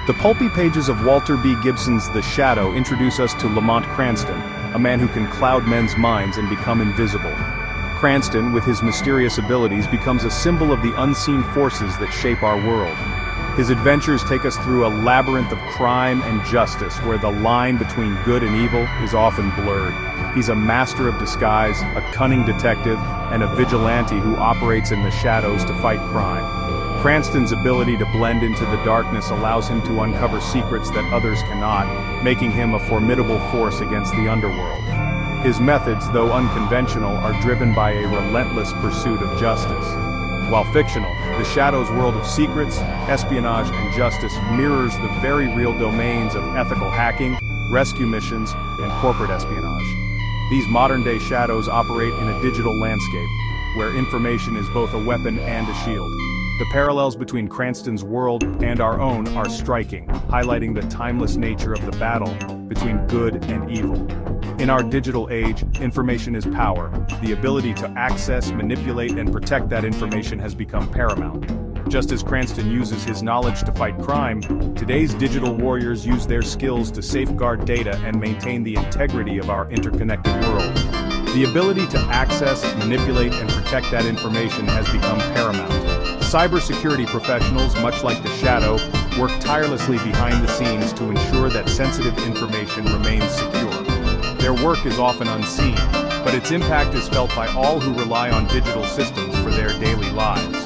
The pulpy pages of Walter B. Gibson's The Shadow introduce us to Lamont Cranston, a man who can cloud men's minds and become invisible. Cranston, with his mysterious abilities, becomes a symbol of the unseen forces that shape our world. His adventures take us through a labyrinth of crime and justice where the line between good and evil is often blurred. He's a master of disguise, a cunning detective, and a vigilante who operates in the shadows to fight crime. Cranston's ability to blend into the darkness allows him to uncover secrets that others cannot, making him a formidable force against the underworld. His methods, though unconventional, are driven by a relentless pursuit of justice. While fictional, The Shadow's world of secrets, espionage, and justice mirrors the very real domains of ethical hacking, rescue missions, and corporate espionage. These modern-day shadows operate in a digital landscape, where information is both a weapon and a shield. The parallels between Cranston's world and our own are striking, highlighting the timeless nature of the battle between good and evil. In our digital age, information is power. The ability to access, manipulate, and protect that information has become paramount. Just as Cranston uses his knowledge to fight crime, today's digital warriors use their skills to safeguard data and maintain the integrity of our interconnected world. The ability to access, manipulate, and protect that information has become paramount. Cybersecurity professionals, much like the Shadow, work tirelessly behind the scenes to ensure that sensitive information remains secure. Their work is often unseen, but its impact is felt by all who rely on digital systems for their daily lives.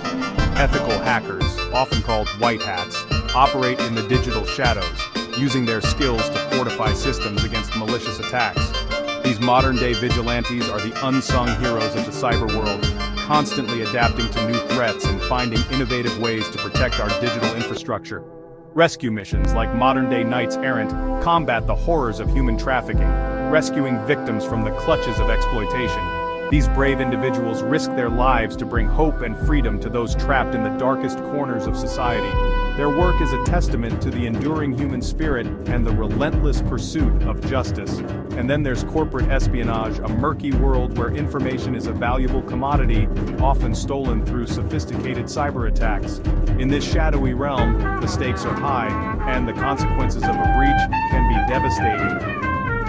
Ethical hackers, often called white hats, operate in the digital shadows, using their skills to fortify systems against malicious attacks. These modern-day vigilantes are the unsung heroes of the cyber world, constantly adapting to new threats and finding innovative ways to protect our digital infrastructure. Rescue missions, like modern-day knights errant, combat the horrors of human trafficking, rescuing victims from the clutches of exploitation. These brave individuals risk their lives to bring hope and freedom to those trapped in the darkest corners of society. Their work is a testament to the enduring human spirit and the relentless pursuit of justice. And then there's corporate espionage, a murky world where information is a valuable commodity, often stolen through sophisticated cyber attacks. In this shadowy realm, the stakes are high, and the consequences of a breach can be devastating.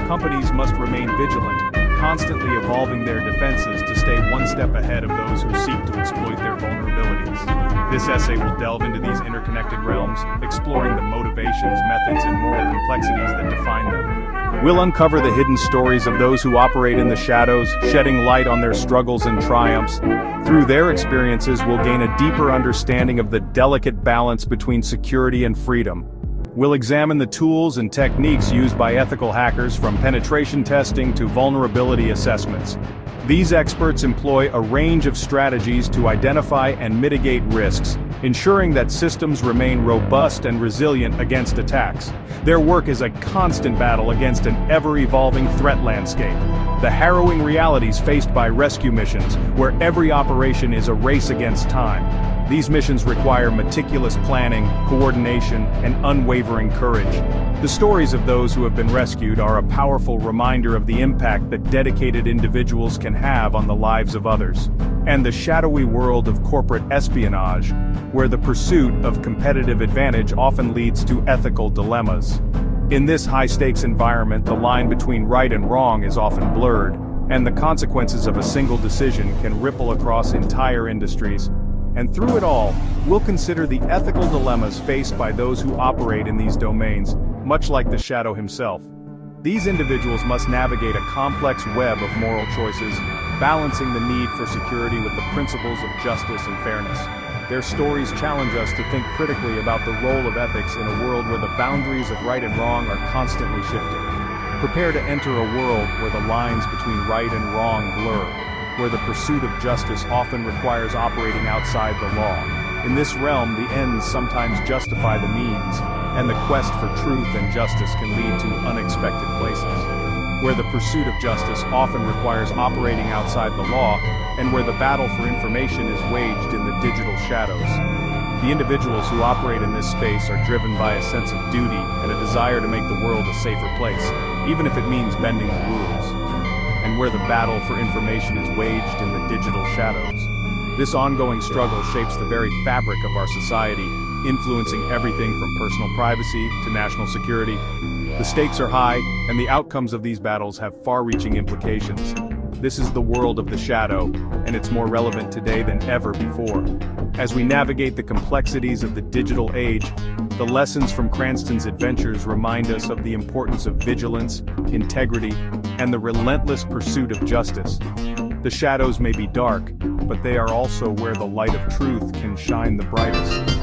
Companies must remain vigilant, constantly evolving their defenses to stay one step ahead of those who seek to exploit their vulnerabilities. This essay will delve into these interconnected realms, exploring the motivations, methods, and moral complexities that define them. We'll uncover the hidden stories of those who operate in the shadows, shedding light on their struggles and triumphs. Through their experiences, we'll gain a deeper understanding of the delicate balance between security and freedom. We'll examine the tools and techniques used by ethical hackers, from penetration testing to vulnerability assessments. These experts employ a range of strategies to identify and mitigate risks, ensuring that systems remain robust and resilient against attacks. Their work is a constant battle against an ever-evolving threat landscape. The harrowing realities faced by rescue missions, where every operation is a race against time. These missions require meticulous planning, coordination, and unwavering courage. The stories of those who have been rescued are a powerful reminder of the impact that dedicated individuals can have on the lives of others. And the shadowy world of corporate espionage, where the pursuit of competitive advantage often leads to ethical dilemmas. In this high-stakes environment, the line between right and wrong is often blurred, and the consequences of a single decision can ripple across entire industries. And through it all, we'll consider the ethical dilemmas faced by those who operate in these domains, much like the Shadow himself. These individuals must navigate a complex web of moral choices, balancing the need for security with the principles of justice and fairness. Their stories challenge us to think critically about the role of ethics in a world where the boundaries of right and wrong are constantly shifting. Prepare to enter a world where the lines between right and wrong blur, where the pursuit of justice often requires operating outside the law. In this realm, the ends sometimes justify the means, and the quest for truth and justice can lead to unexpected places. Where the pursuit of justice often requires operating outside the law, and where the battle for information is waged in the digital shadows. The individuals who operate in this space are driven by a sense of duty and a desire to make the world a safer place, even if it means bending the rules. And where the battle for information is waged in the digital shadows. This ongoing struggle shapes the very fabric of our society, influencing everything from personal privacy to national security. The stakes are high, and the outcomes of these battles have far-reaching implications. This is the world of the shadow, and it's more relevant today than ever before. As we navigate the complexities of the digital age, the lessons from Cranston's adventures remind us of the importance of vigilance, integrity, and the relentless pursuit of justice. The shadows may be dark, but they are also where the light of truth can shine the brightest.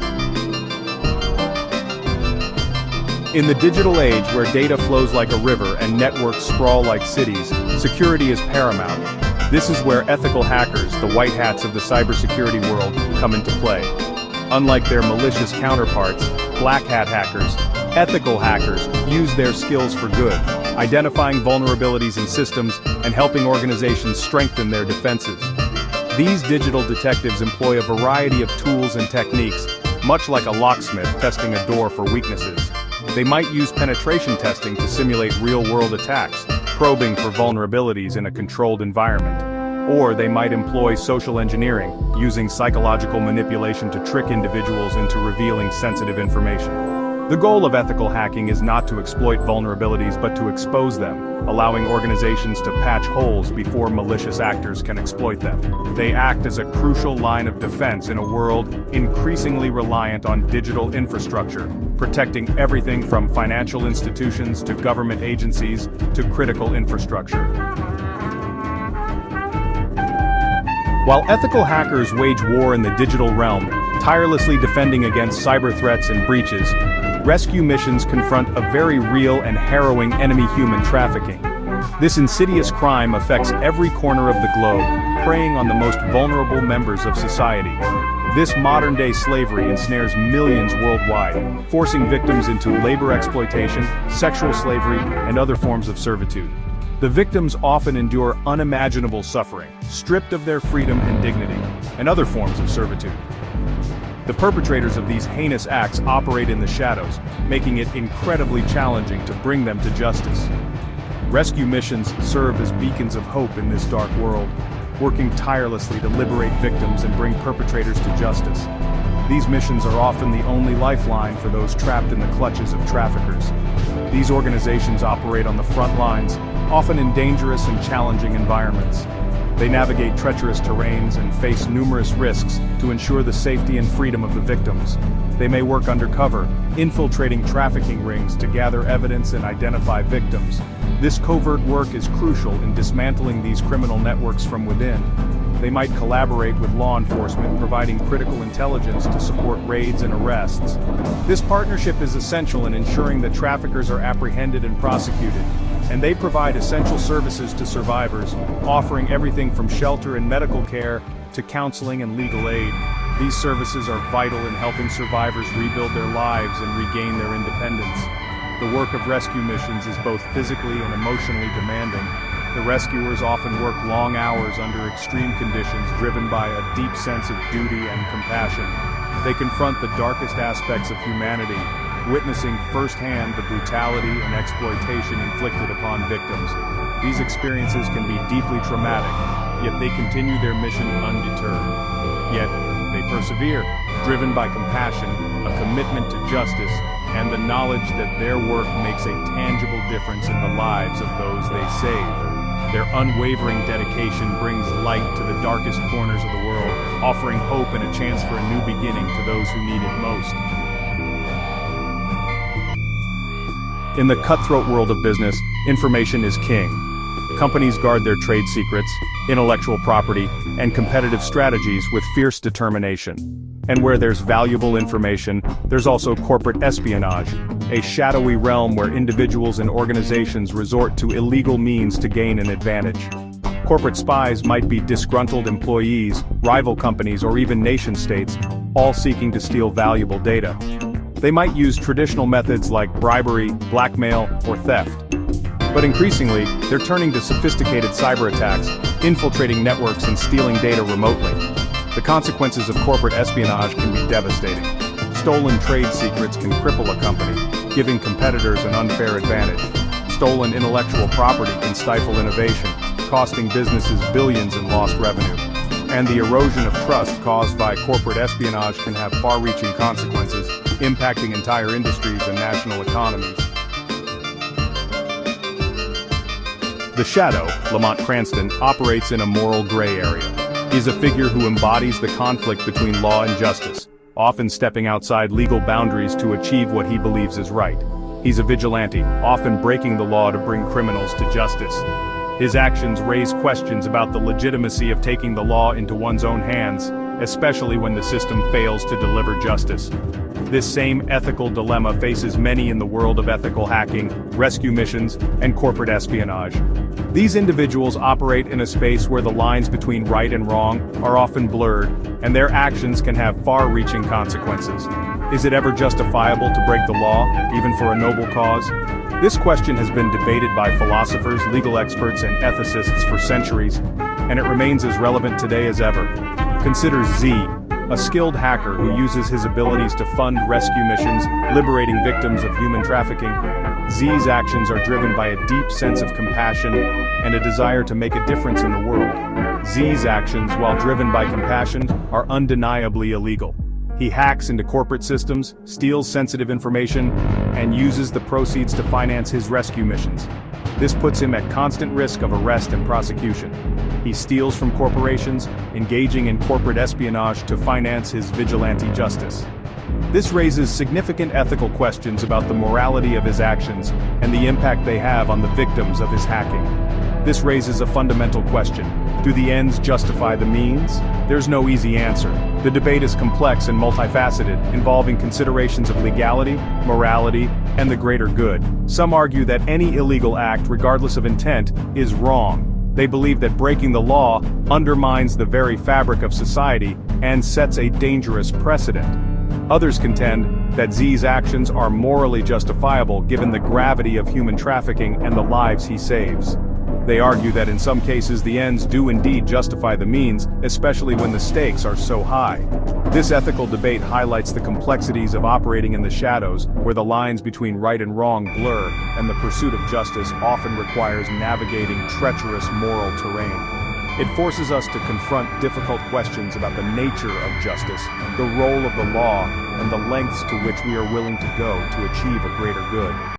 In the digital age where data flows like a river and networks sprawl like cities, security is paramount. This is where ethical hackers, the white hats of the cybersecurity world, come into play. Unlike their malicious counterparts, black hat hackers, ethical hackers use their skills for good, identifying vulnerabilities in systems and helping organizations strengthen their defenses. These digital detectives employ a variety of tools and techniques, much like a locksmith testing a door for weaknesses. They might use penetration testing to simulate real-world attacks, probing for vulnerabilities in a controlled environment. Or they might employ social engineering, using psychological manipulation to trick individuals into revealing sensitive information. The goal of ethical hacking is not to exploit vulnerabilities but to expose them, allowing organizations to patch holes before malicious actors can exploit them. They act as a crucial line of defense in a world increasingly reliant on digital infrastructure, protecting everything from financial institutions to government agencies to critical infrastructure. While ethical hackers wage war in the digital realm, tirelessly defending against cyber threats and breaches, rescue missions confront a very real and harrowing enemy: human trafficking. This insidious crime affects every corner of the globe, preying on the most vulnerable members of society. This modern-day slavery ensnares millions worldwide, forcing victims into labor exploitation, sexual slavery, and other forms of servitude. The victims often endure unimaginable suffering, stripped of their freedom and dignity, and other forms of servitude. The perpetrators of these heinous acts operate in the shadows, making it incredibly challenging to bring them to justice. Rescue missions serve as beacons of hope in this dark world, working tirelessly to liberate victims and bring perpetrators to justice. These missions are often the only lifeline for those trapped in the clutches of traffickers. These organizations operate on the front lines, often in dangerous and challenging environments. They navigate treacherous terrains and face numerous risks to ensure the safety and freedom of the victims. They may work undercover, infiltrating trafficking rings to gather evidence and identify victims. This covert work is crucial in dismantling these criminal networks from within. They might collaborate with law enforcement, providing critical intelligence to support raids and arrests. This partnership is essential in ensuring that traffickers are apprehended and prosecuted, and they provide essential services to survivors, offering everything from shelter and medical care to counseling and legal aid. These services are vital in helping survivors rebuild their lives and regain their independence. The work of rescue missions is both physically and emotionally demanding. The rescuers often work long hours under extreme conditions, driven by a deep sense of duty and compassion. They confront the darkest aspects of humanity, witnessing firsthand the brutality and exploitation inflicted upon victims. These experiences can be deeply traumatic, yet they continue their mission undeterred. Yet, they persevere, driven by compassion, a commitment to justice, and the knowledge that their work makes a tangible difference in the lives of those they save. Their unwavering dedication brings light to the darkest corners of the world, offering hope and a chance for a new beginning to those who need it most. In the cutthroat world of business, information is king. Companies guard their trade secrets, intellectual property, and competitive strategies with fierce determination. And where there's valuable information, there's also corporate espionage, a shadowy realm where individuals and organizations resort to illegal means to gain an advantage. Corporate spies might be disgruntled employees, rival companies, or even nation-states, all seeking to steal valuable data. They might use traditional methods like bribery, blackmail, or theft. But increasingly, they're turning to sophisticated cyber attacks, infiltrating networks and stealing data remotely. The consequences of corporate espionage can be devastating. Stolen trade secrets can cripple a company, giving competitors an unfair advantage. Stolen intellectual property can stifle innovation, costing businesses billions in lost revenue. And the erosion of trust caused by corporate espionage can have far-reaching consequences, impacting entire industries and national economies. The Shadow, Lamont Cranston, operates in a moral gray area. He's a figure who embodies the conflict between law and justice, often stepping outside legal boundaries to achieve what he believes is right. He's a vigilante, often breaking the law to bring criminals to justice. His actions raise questions about the legitimacy of taking the law into one's own hands, especially when the system fails to deliver justice. This same ethical dilemma faces many in the world of ethical hacking, rescue missions, and corporate espionage. These individuals operate in a space where the lines between right and wrong are often blurred, and their actions can have far-reaching consequences. Is it ever justifiable to break the law, even for a noble cause? This question has been debated by philosophers, legal experts, and ethicists for centuries, and it remains as relevant today as ever. Consider Z, a skilled hacker who uses his abilities to fund rescue missions, liberating victims of human trafficking. Z's actions are driven by a deep sense of compassion and a desire to make a difference in the world. Z's actions, while driven by compassion, are undeniably illegal. He hacks into corporate systems, steals sensitive information, and uses the proceeds to finance his rescue missions. This puts him at constant risk of arrest and prosecution. He steals from corporations, engaging in corporate espionage to finance his vigilante justice. This raises significant ethical questions about the morality of his actions and the impact they have on the victims of his hacking. This raises a fundamental question. Do the ends justify the means? There's no easy answer. The debate is complex and multifaceted, involving considerations of legality, morality, and the greater good. Some argue that any illegal act, regardless of intent, is wrong. They believe that breaking the law undermines the very fabric of society and sets a dangerous precedent. Others contend that Z's actions are morally justifiable given the gravity of human trafficking and the lives he saves. They argue that in some cases the ends do indeed justify the means, especially when the stakes are so high. This ethical debate highlights the complexities of operating in the shadows, where the lines between right and wrong blur, and the pursuit of justice often requires navigating treacherous moral terrain. It forces us to confront difficult questions about the nature of justice, the role of the law, and the lengths to which we are willing to go to achieve a greater good.